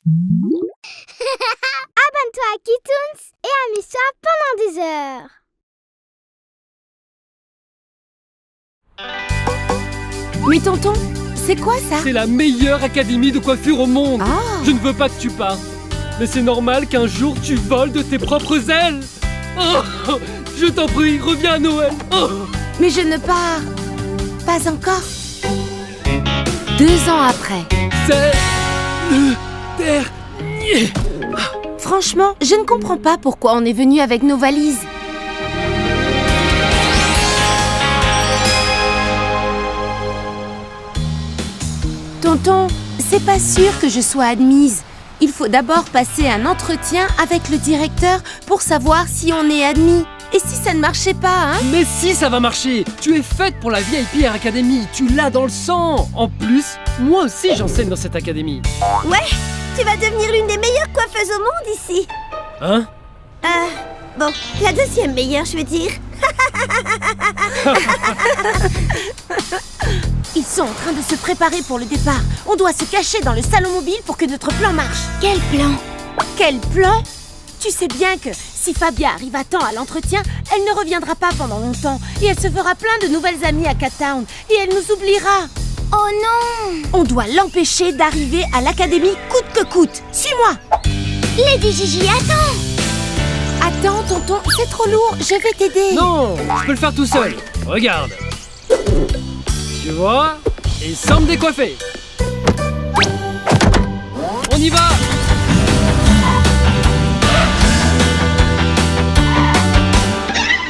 Abonne-toi à Kitoons et amuse-toi pendant des heures. Mais tonton, c'est quoi ça? C'est la meilleure académie de coiffure au monde. Je ne veux pas que tu partes. Mais c'est normal qu'un jour tu voles de tes propres ailes. Oh, je t'en prie, reviens à Noël. Oh. Mais je ne pars pas encore. 2 ans après. C'est le dernier. Franchement, je ne comprends pas pourquoi on est venu avec nos valises. Tonton, c'est pas sûr que je sois admise. Il faut d'abord passer un entretien avec le directeur pour savoir si on est admis. Et si ça ne marchait pas, hein? Mais si, ça va marcher. Tu es faite pour la VIP Air Academy. Tu l'as dans le sang. En plus, moi aussi j'enseigne dans cette académie. Ouais, tu vas devenir l'une des meilleures coiffeuses au monde ici. Hein? Bon, la deuxième meilleure, je veux dire. Ils sont en train de se préparer pour le départ. On doit se cacher dans le salon mobile pour que notre plan marche. Quel plan? Quel plan? Tu sais bien que si Fabia arrive à temps à l'entretien, elle ne reviendra pas pendant longtemps. Et elle se fera plein de nouvelles amies à Cat Town. Et elle nous oubliera. Oh non! On doit l'empêcher d'arriver à l'académie coûte que coûte. Suis-moi! Lady Gigi, attends! Attends, tonton, c'est trop lourd. Je vais t'aider. Non, je peux le faire tout seul. Regarde. Tu vois? Et sans me décoiffer. On y va!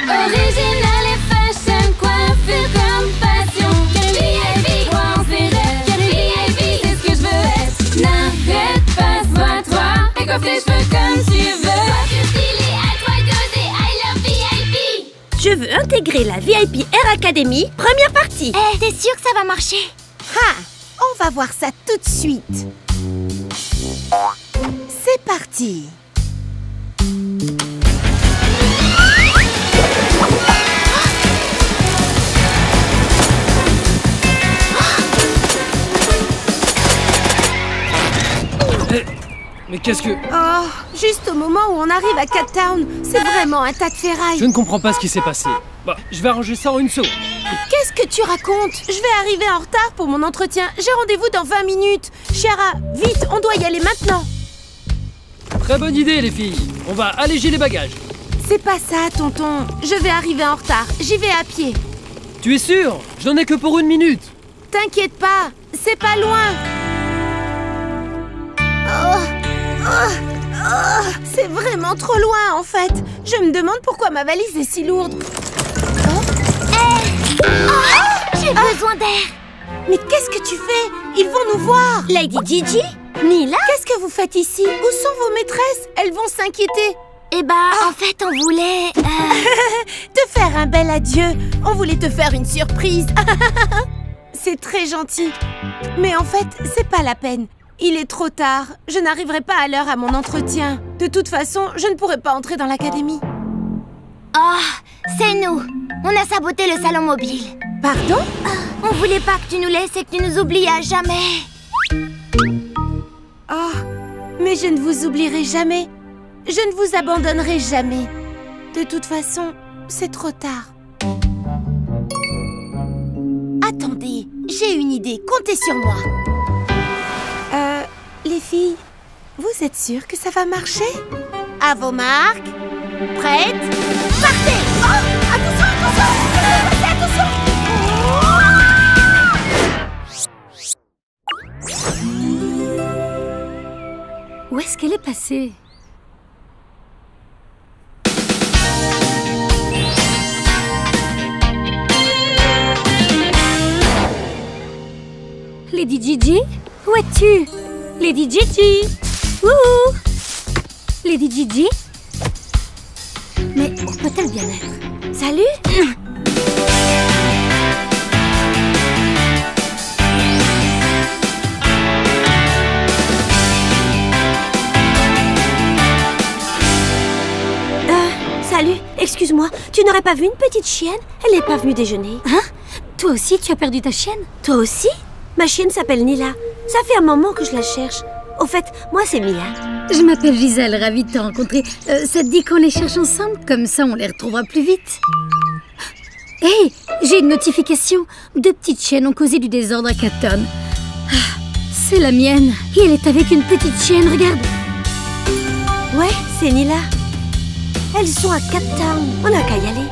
Original et fashion, coiffure comme passion. VIP, quoi on s'érête. VIP, c'est ce que je veux être. N'arrête pas, sois-toi. Et coiffe tes cheveux comme tu veux. Coiffure stylée, à toi d'oser. I love VIP. Je veux intégrer la VIP Air Academy, première partie. T'es sûr que ça va marcher? Ha! On va voir ça tout de suite. C'est parti. Mais qu'est-ce que... Oh, juste au moment où on arrive à Cat Town, c'est vraiment un tas de ferraille. Je ne comprends pas ce qui s'est passé. Bah, je vais arranger ça en une seconde. Qu'est-ce que tu racontes? Je vais arriver en retard pour mon entretien. J'ai rendez-vous dans 20 minutes. Chiara, vite, on doit y aller maintenant. Très bonne idée, les filles. On va alléger les bagages. C'est pas ça, tonton. Je vais arriver en retard. J'y vais à pied. Tu es sûr? Je n'en ai que pour 1 minute. T'inquiète pas, c'est pas loin. C'est vraiment trop loin, en fait. Je me demande pourquoi ma valise est si lourde. J'ai besoin d'air. Mais qu'est-ce que tu fais? Ils vont nous voir. Lady Gigi? Nila? Qu'est-ce que vous faites ici? Où sont vos maîtresses? Elles vont s'inquiéter. Eh ben, en fait, on voulait... Te faire un bel adieu. On voulait te faire une surprise. C'est très gentil. Mais en fait, c'est pas la peine. Il est trop tard. Je n'arriverai pas à l'heure à mon entretien. De toute façon, je ne pourrai pas entrer dans l'académie. Oh, c'est nous. On a saboté le salon mobile. Pardon? On voulait pas que tu nous laisses et que tu nous oublies à jamais. Oh, mais je ne vous oublierai jamais. Je ne vous abandonnerai jamais. De toute façon, c'est trop tard. Attendez, j'ai une idée. Comptez sur moi. Les filles, vous êtes sûres que ça va marcher? À vos marques. Prêtes? Partez! Oh! Attention, attention! Attention! Où est-ce qu'elle est passée? Lady Gigi? Où es-tu? Lady Gigi! Wouhou! Lady Gigi? Mais où peut-elle bien être? Salut! Salut, excuse-moi, tu n'aurais pas vu une petite chienne? Elle n'est pas venue déjeuner. Hein? Toi aussi, tu as perdu ta chienne? Toi aussi? Ma chienne s'appelle Nila. Ça fait un moment que je la cherche. Au fait, moi c'est Mila. Je m'appelle Gisèle, ravie de te rencontrer. Ça te dit qu'on les cherche ensemble? Comme ça, on les retrouvera plus vite. Hé, j'ai une notification. 2 petites chiennes ont causé du désordre à Caton. C'est la mienne. Et elle est avec une petite chienne, regarde. Ouais, c'est Nila. Elles sont à Cat Town. On n'a qu'à y aller.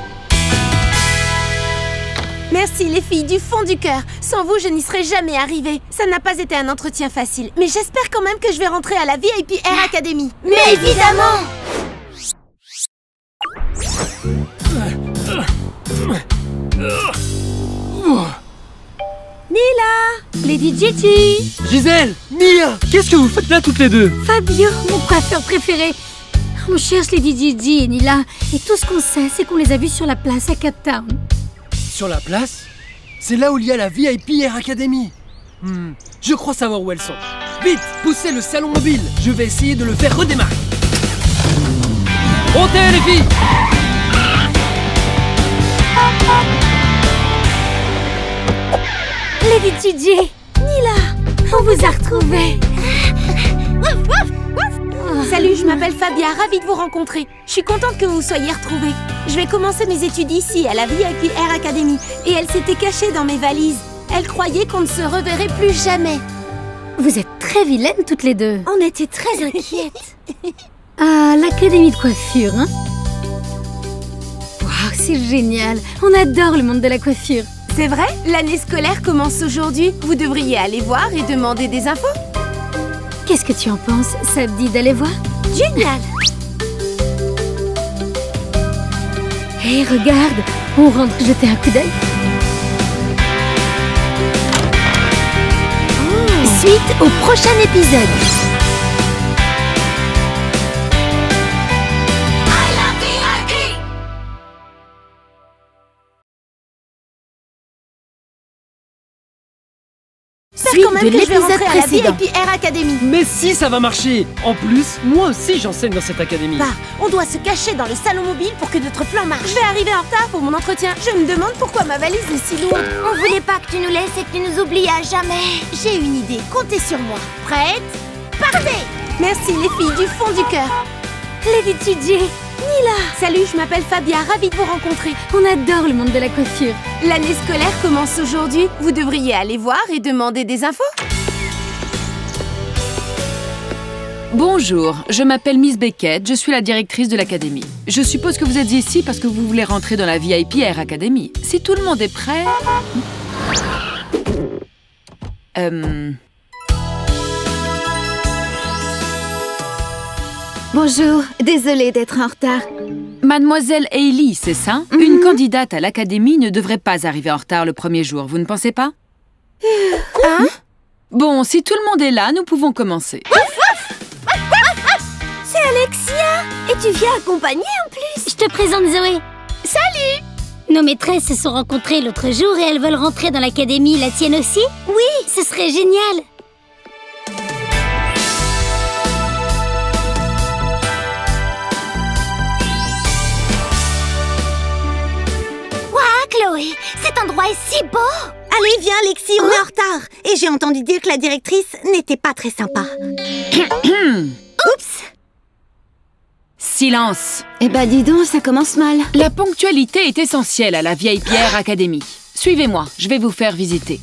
Merci les filles, du fond du cœur. Sans vous, je n'y serais jamais arrivée. Ça n'a pas été un entretien facile. Mais j'espère quand même que je vais rentrer à la VIP Air Academy. Mais évidemment! Nila, Lady Gigi, Gisèle, Mia, qu'est-ce que vous faites là toutes les deux? Fabio, mon coiffeur préféré. On cherche Lady Gigi et Nila. Et tout ce qu'on sait, c'est qu'on les a vus sur la place à Cat Town. Sur la place? C'est là où il y a la VIP Air Academy. Je crois savoir où elles sont. Vite, poussez le salon mobile. Je vais essayer de le faire redémarrer. Montez les filles! Lady Gigi, Nila, on vous a retrouvés. Salut, je m'appelle Fabia, ravie de vous rencontrer. Je suis contente que vous vous soyez retrouvés. Je vais commencer mes études ici, à la VIP Air Academy. Et elle s'était cachée dans mes valises. Elle croyait qu'on ne se reverrait plus jamais. Vous êtes très vilaines toutes les deux. On était très inquiètes. Ah, l'académie de coiffure, hein? Waouh, c'est génial. On adore le monde de la coiffure. C'est vrai? L'année scolaire commence aujourd'hui. Vous devriez aller voir et demander des infos. Qu'est-ce que tu en penses? Ça te dit d'aller voir? Génial. Hé, regarde, on rentre jeter un coup d'œil. Suite au prochain épisode. Suite de l'épisode précédent. VIP Air Academy. Mais si, ça va marcher. En plus, moi aussi j'enseigne dans cette académie. Bah, on doit se cacher dans le salon mobile pour que notre plan marche. Je vais arriver en retard pour mon entretien. Je me demande pourquoi ma valise est si lourde. On voulait pas que tu nous laisses et que tu nous oublies à jamais. J'ai une idée, comptez sur moi. Prête? Partez! Merci les filles, du fond du cœur. Lady Gigi, Nila. Salut, je m'appelle Fabia, ravie de vous rencontrer. on adore le monde de la coiffure. L'année scolaire commence aujourd'hui. Vous devriez aller voir et demander des infos. Bonjour, je m'appelle Miss Beckett, je suis la directrice de l'académie. Je suppose que vous êtes ici parce que vous voulez rentrer dans la VIP Air Academy. Si tout le monde est prêt... Bonjour, désolée d'être en retard. Mademoiselle Hailey, c'est ça? Une candidate à l'académie ne devrait pas arriver en retard le premier jour, vous ne pensez pas? Hein? Bon, si tout le monde est là, nous pouvons commencer. C'est Alexia. Et tu viens accompagner en plus. Je te présente Zoé. Salut. Nos maîtresses se sont rencontrées l'autre jour et elles veulent rentrer dans l'académie. La tienne aussi? Oui. Ce serait génial. Chloé, cet endroit est si beau! Allez, viens Alexis, on est en retard. Et j'ai entendu dire que la directrice n'était pas très sympa. Oups. Silence! Eh ben dis donc, ça commence mal. La ponctualité est essentielle à la VIP Air Academy. Suivez-moi, je vais vous faire visiter.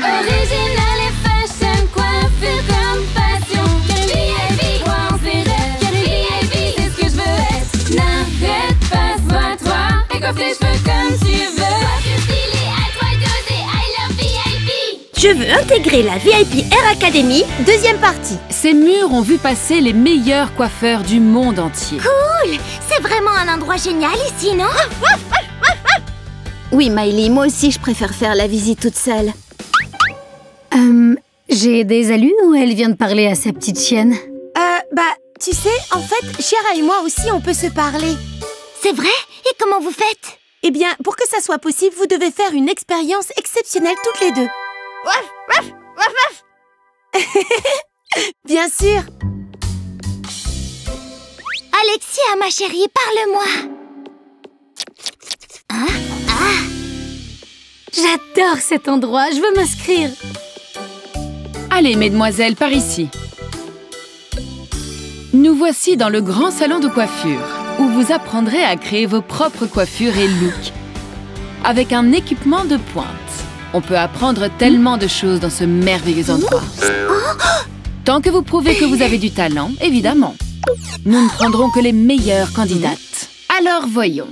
Original et fashion, coiffure comme passion. VIP, moi on s'est rêve. VIP, c'est ce que je veux être. N'arrête pas, sois-toi. Et coiffe tes cheveux comme tu veux. Coiffure stylée, à toi d'oser. I love VIP. Je veux intégrer la VIP Air Academy. Deuxième partie. Ces murs ont vu passer les meilleurs coiffeurs du monde entier. Cool! C'est vraiment un endroit génial ici, non? Oui, Miley, moi aussi je préfère faire la visite toute seule. J'ai des allus ou elle vient de parler à sa petite chienne? Tu sais, en fait, Chiara et moi aussi, on peut se parler. C'est vrai? Et comment vous faites? Eh bien, pour que ça soit possible, vous devez faire une expérience exceptionnelle toutes les deux. Bien sûr. Alexia, ma chérie, parle-moi. J'adore cet endroit, je veux m'inscrire. Allez, mesdemoiselles, par ici. Nous voici dans le grand salon de coiffure, où vous apprendrez à créer vos propres coiffures et looks. Avec un équipement de pointe. On peut apprendre tellement de choses dans ce merveilleux endroit. Tant que vous prouvez que vous avez du talent, évidemment. Nous ne prendrons que les meilleures candidates. Alors, voyons.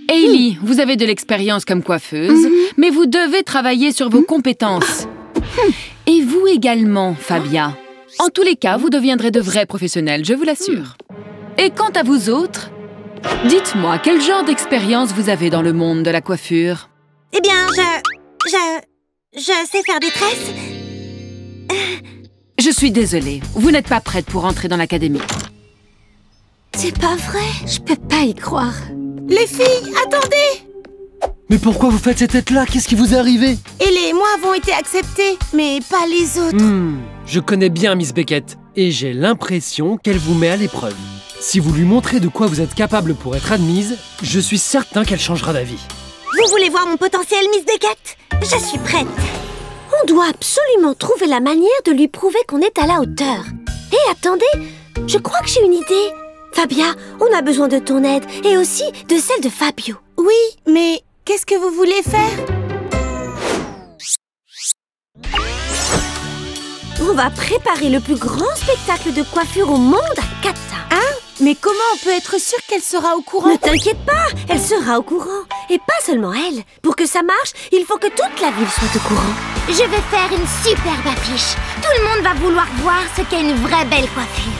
Hailey, vous avez de l'expérience comme coiffeuse, mais vous devez travailler sur vos compétences. Et vous également, Fabia. En tous les cas, vous deviendrez de vrais professionnels, je vous l'assure. Et quant à vous autres, dites-moi, quel genre d'expérience vous avez dans le monde de la coiffure? Eh bien, je sais faire des tresses. Je suis désolée, vous n'êtes pas prête pour entrer dans l'académie. C'est pas vrai. Je peux pas y croire. Les filles, attendez! Mais pourquoi vous faites cette tête-là? Qu'est-ce qui vous est arrivé? Elle et moi avons été acceptés, mais pas les autres. Je connais bien Miss Beckett, et j'ai l'impression qu'elle vous met à l'épreuve. Si vous lui montrez de quoi vous êtes capable pour être admise, je suis certain qu'elle changera d'avis. Vous voulez voir mon potentiel, Miss Beckett? Je suis prête. On doit absolument trouver la manière de lui prouver qu'on est à la hauteur. Hé, attendez, je crois que j'ai une idée. Fabia, on a besoin de ton aide et aussi de celle de Fabio. Oui, mais qu'est-ce que vous voulez faire? On va préparer le plus grand spectacle de coiffure au monde à Kata. Hein? Mais comment on peut être sûr qu'elle sera au courant? Ne t'inquiète pas, elle sera au courant. Et pas seulement elle. Pour que ça marche, il faut que toute la ville soit au courant. Je vais faire une superbe affiche. Tout le monde va vouloir voir ce qu'est une vraie belle coiffure.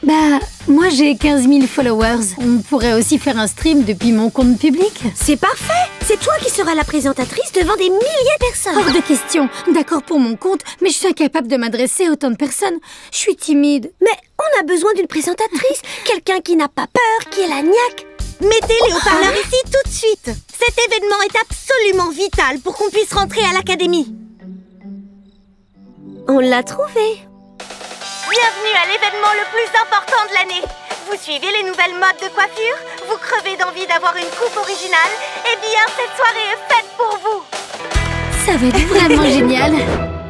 Bah, moi j'ai 15 000 followers. On pourrait aussi faire un stream depuis mon compte public. C'est parfait. C'est toi qui seras la présentatrice devant des milliers de personnes. Hors de question. D'accord pour mon compte, mais je suis incapable de m'adresser à autant de personnes. Je suis timide. Mais on a besoin d'une présentatrice. Quelqu'un qui n'a pas peur, qui est la niaque. Mettez les haut-parleurs ici tout de suite. Cet événement est absolument vital pour qu'on puisse rentrer à l'académie. On l'a trouvé. Bienvenue à l'événement le plus important de l'année. Vous suivez les nouvelles modes de coiffure? Vous crevez d'envie d'avoir une coupe originale? Eh bien, cette soirée est faite pour vous. Ça va être vraiment génial.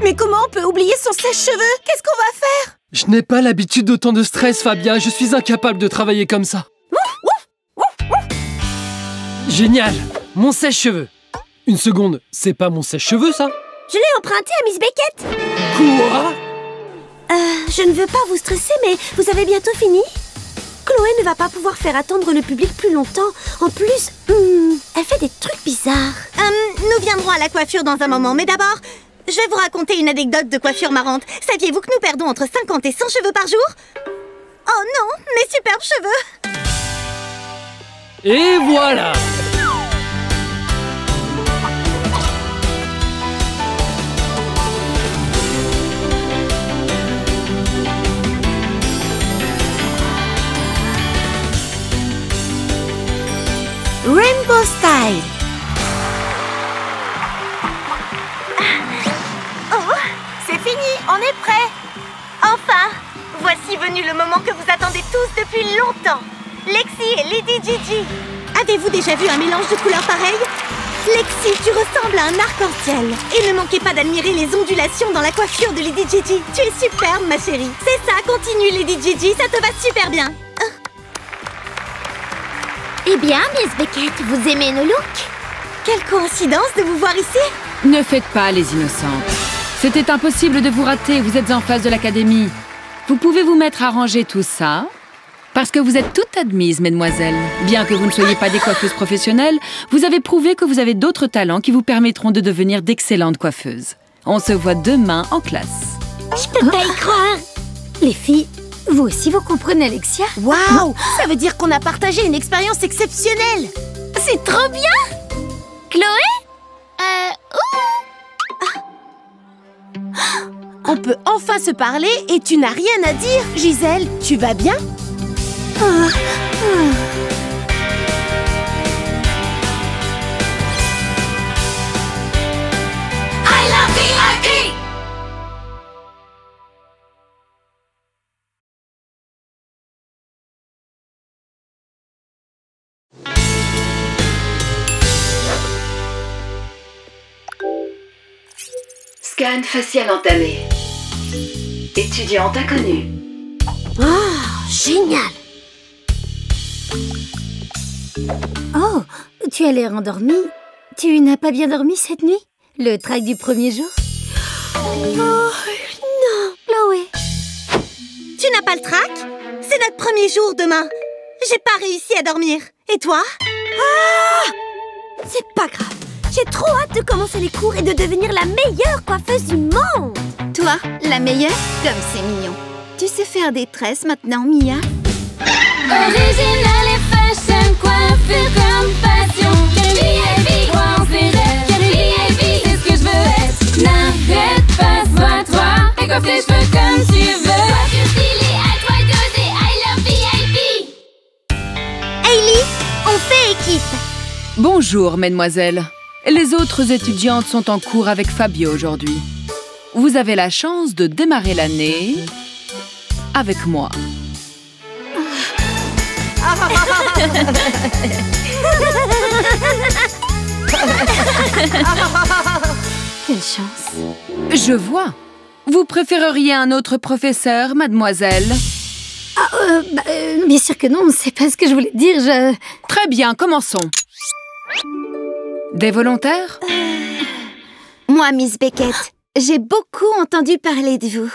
Mais comment on peut oublier son sèche-cheveux? Qu'est-ce qu'on va faire? Je n'ai pas l'habitude d'autant de stress, Fabia. Je suis incapable de travailler comme ça. Génial! Mon sèche-cheveux. Une seconde, c'est pas mon sèche-cheveux, ça? Je l'ai emprunté à Miss Beckett. Quoi? Je ne veux pas vous stresser, mais vous avez bientôt fini? Chloé ne va pas pouvoir faire attendre le public plus longtemps. En plus, elle fait des trucs bizarres. Nous viendrons à la coiffure dans un moment, mais d'abord, je vais vous raconter une anecdote de coiffure marrante. Saviez-vous que nous perdons entre 50 et 100 cheveux par jour? Oh non, mes superbes cheveux! Et voilà! Rainbow Style. Oh, c'est fini, on est prêt. Enfin, voici venu le moment que vous attendez tous depuis longtemps. Lexi et Lady Gigi. Avez-vous déjà vu un mélange de couleurs pareil? Lexi, tu ressembles à un arc-en-ciel. Et ne manquez pas d'admirer les ondulations dans la coiffure de Lady Gigi. Tu es superbe, ma chérie. C'est ça, continue, Lady Gigi, ça te va super bien. Eh bien, Miss Beckett, vous aimez nos looks? Quelle coïncidence de vous voir ici. Ne faites pas les innocentes. C'était impossible de vous rater, vous êtes en face de l'académie. Vous pouvez vous mettre à ranger tout ça, parce que vous êtes toutes admises, mesdemoiselles. Bien que vous ne soyez pas des coiffeuses professionnelles, vous avez prouvé que vous avez d'autres talents qui vous permettront de devenir d'excellentes coiffeuses. On se voit demain en classe. Je peux pas y croire. Les filles, vous aussi vous comprenez Alexia? Waouh, ça veut dire qu'on a partagé une expérience exceptionnelle. C'est trop bien. Chloé? On peut enfin se parler et tu n'as rien à dire. Gisèle, tu vas bien? I love VIP! Scan facial entamé. Étudiante inconnue. Oh, génial! Oh, tu as l'air endormie. Tu n'as pas bien dormi cette nuit? Le trac du premier jour? Oh, non, Chloé. Tu n'as pas le trac? C'est notre premier jour demain. J'ai pas réussi à dormir. Et toi? C'est pas grave. J'ai trop hâte de commencer les cours et de devenir la meilleure coiffeuse du monde. Toi, la meilleure? Comme c'est mignon. Tu sais faire des tresses maintenant, Mia? Original et fashion, coiffure comme passion. VIP, crois en ses rêves. VIP, c'est ce que je veux être. N'arrête pas, sois-toi et coiffe tes cheveux comme tu veux. Coiffure stylée, à toi d'oser, I love VIP. Hailey, on fait équipe. Bonjour, mesdemoiselles. Les autres étudiantes sont en cours avec Fabio aujourd'hui. Vous avez la chance de démarrer l'année avec moi. Quelle chance. Je vois. Vous préféreriez un autre professeur, mademoiselle? Bien sûr que non, c'est pas ce que je voulais dire, Très bien, commençons. Des volontaires? Moi, Miss Beckett, j'ai beaucoup entendu parler de vous.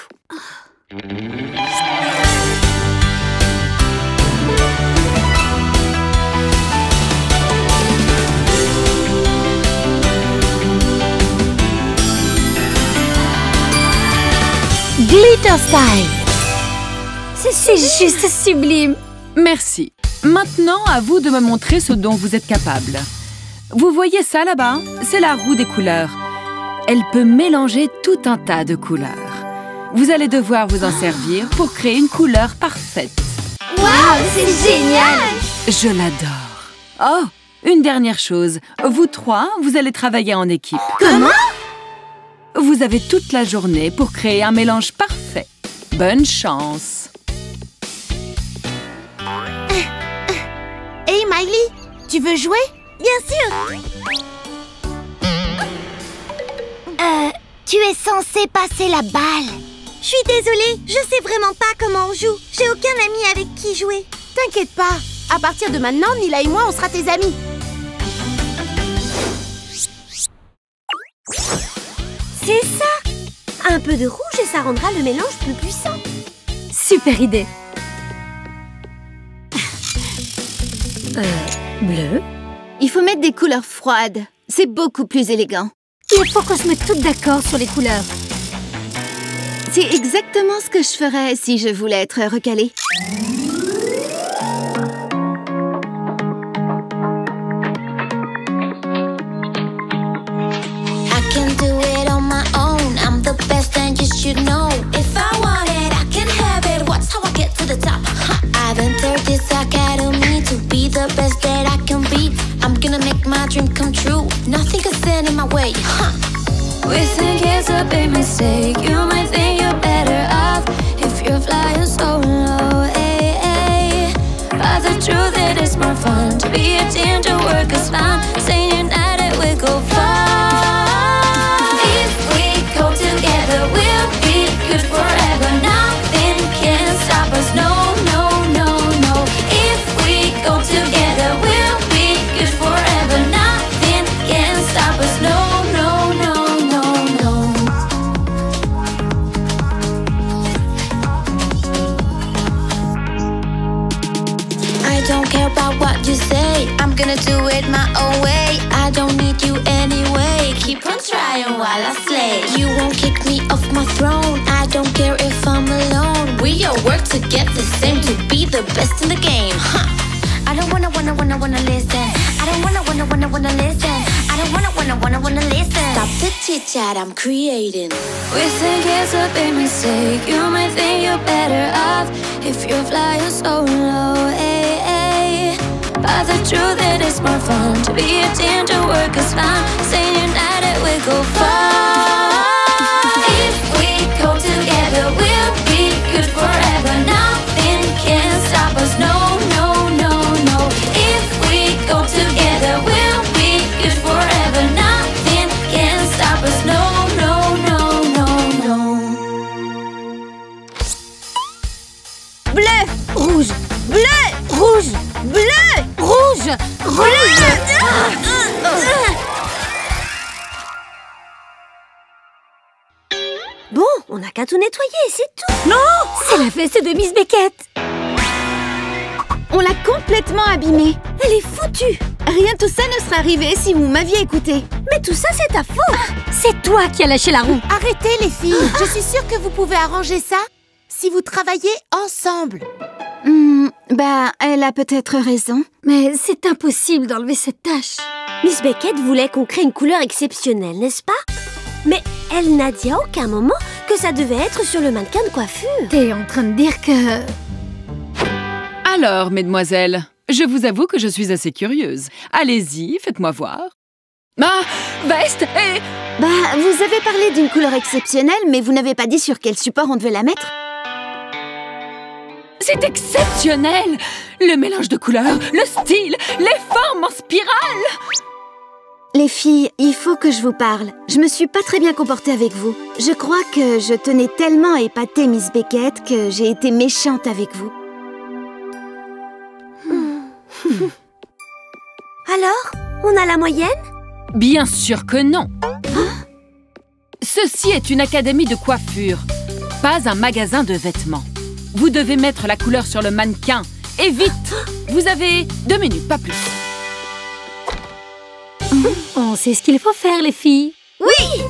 Glitter Style. C'est juste sublime. Merci. Maintenant, à vous de me montrer ce dont vous êtes capable. Vous voyez ça là-bas? C'est la roue des couleurs. Elle peut mélanger tout un tas de couleurs. Vous allez devoir vous en servir pour créer une couleur parfaite. Waouh, c'est génial. Je l'adore. Oh, une dernière chose. Vous trois, vous allez travailler en équipe. Comment? Vous avez toute la journée pour créer un mélange parfait. Bonne chance. Hey, Miley, tu veux jouer? Bien sûr. Tu es censé passer la balle. Je suis désolée, je sais vraiment pas comment on joue. J'ai aucun ami avec qui jouer. T'inquiète pas, à partir de maintenant, Nila et moi, on sera tes amis. C'est ça! Un peu de rouge et ça rendra le mélange plus puissant. Super idée. Bleu. Il faut mettre des couleurs froides. C'est beaucoup plus élégant. Il faut qu'on se mette toutes d'accord sur les couleurs. C'est exactement ce que je ferais si je voulais être recalée. I can do it on my own. I'm the best and you should know. If I want it, I can have it. Watch how I get to the top. I've entered this academy to be the best that I can be. I'm gonna make my dream come true. Nothing can stand in my way. We think it's a big mistake. You might think you're better off if you're flying solo. But the truth it is more fun to be a team, to work as fun. Staying united, we go far. If we go together, we'll be good forever. Nothing can stop us. No, no, no, no. If we go together, we'll be good forever. Nothing can stop us. No, no, no, no, no. I don't care about what you say. I'm gonna do it my own way. I don't need you anyway. Keep on trying while I slay. You won't kick me off my throne. I don't care if I'm alone. We all work to get the same, to be the best in the game. I don't wanna listen. I don't wanna listen. I don't wanna listen. Stop the chit chat, I'm creating. We think it's a big mistake. You might think you're better off if you're flying solo. But the truth it is more fun to be a team, to work as fun. Staying united, we go far. If we go together, we'll be good forever. Nothing can stop us. No, no, no, no. If we go together, we'll be good forever. Nothing can stop us. No, no, no, rouge, bleu, rouge, bleu, rouge, rouge. Bon, on n'a qu'à tout nettoyer, c'est tout. C'est la veste de Miss Beckett. On l'a complètement abîmée. Elle est foutue. Rien de tout ça ne serait arrivé si vous m'aviez écouté. Mais tout ça, c'est ta faute. C'est toi qui as lâché la roue. Arrêtez les filles. Je suis sûre que vous pouvez arranger ça si vous travaillez ensemble. Elle a peut-être raison. Mais c'est impossible d'enlever cette tache. Miss Beckett voulait qu'on crée une couleur exceptionnelle, n'est-ce pas? Mais elle n'a dit à aucun moment que ça devait être sur le mannequin de coiffure. T'es en train de dire que... Alors, mesdemoiselles, je vous avoue que je suis assez curieuse. Allez-y, faites-moi voir. Ma veste est... Vous avez parlé d'une couleur exceptionnelle, mais vous n'avez pas dit sur quel support on devait la mettre. C'est exceptionnel! Le mélange de couleurs, le style, les formes en spirale! Les filles, il faut que je vous parle. Je me suis pas très bien comportée avec vous. Je crois que je tenais tellement à épater Miss Beckett que j'ai été méchante avec vous. Alors, on a la moyenne? Bien sûr que non! Ceci est une académie de coiffure, pas un magasin de vêtements. Vous devez mettre la couleur sur le mannequin, et vite! Vous avez 2 minutes, pas plus. On sait ce qu'il faut faire, les filles. Oui!